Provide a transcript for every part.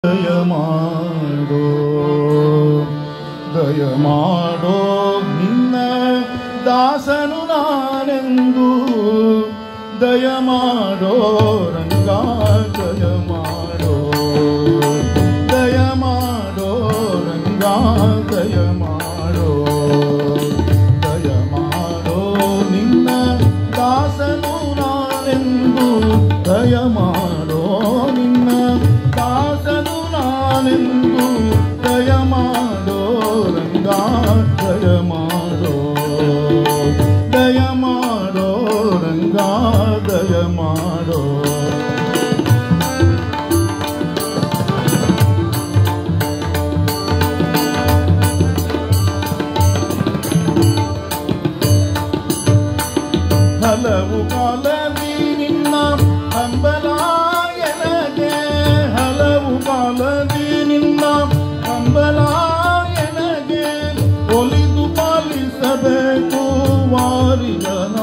ದಯಮಾಡೋ ದಯಮಾಡೋ ನಿನ್ನ ದಾಸನು ನಾನೆಂದು ದಯಮಾಡೋ ರಂಗ ದಯಮಾಡೋ ದಯಮಾಡೋ ರಂಗ ದಯಮಾಡೋ ದಯಮಾಡೋ ನಿನ್ನ ದಾಸನು ನಾನೆಂದು ದಯಮಾಡೋ ನಿನ್ನ ದಾಸನು ನಾನೆಂದು ದಯಮಾಡೋ ರಂಗ ದಯಮಾಡೋ ದಯಮಾಡೋ ರಂಗ ದಯಮಾಡೋ ಹಲವು ಕಾಲದಿ ನಿನ್ನ ಹಂಬಲ ಎನಗೆ ಹಲವು ಕಾಲದಿ ನಿನ್ನ ಹಂಬಲ ಎನಗೆ ಒಲಿದು ಪಾಲಿಸಬೇಕು ವಾರಿದನ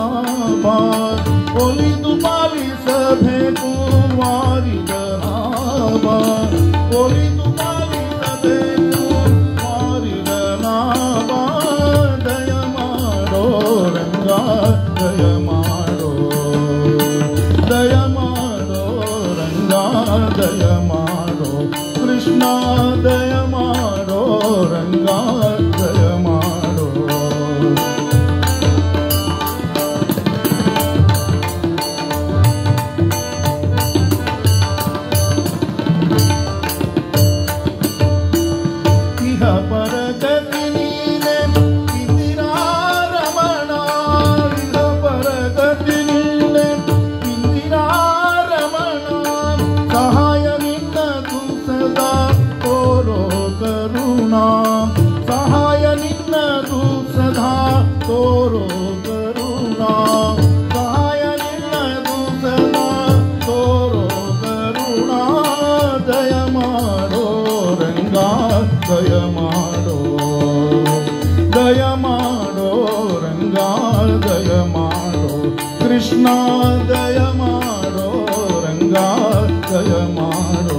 ಒಲಿದು ಪಾಲಿಸಬೇಕು ವಾರಿದನ ಒಲಿದು ಪಾಲಿಸಬೇಕು ವಾರಿದನ ದಯಮಾಡೋ ರಂಗ ದಯಮಾಡೋ ದಯಮಾಡೋ ರಂಗ ದಯಮಾಡೋ ಕೃಷ್ಣ ದಯಮಾಡೋ ರಂಗ ದಯಮಾಡೋ ಇಹ ಪರಗತಿ ನೀನೆ ಇಂದಿರಾ ರಮಣ ಇಹ ಪರಗತಿ ನೀನೆ ಇಂದಿರಾ ರಮಣ ಸಹಾಯ ನಿನ್ನದು ಸದಾ ತೋರೋ ಕರುಣಾ ಸಹಾಯ ನಿನ್ನದು ಸದಾ ತೋರೋ ಕರುಣಾ ಸಹಾಯ ನಿನ್ನದು ಸದಾ ತೋರೋ ಕರುಣಾ ದಯಮಾಡೋ ರಂಗ ದಯಮಾಡೋ ದಯಮಾಡೋ ರಂಗ ದಯಮಾಡೋ ಕೃಷ್ಣ ದಯಮಾಡೋ ರಂಗ ದಯಮಾಡೋ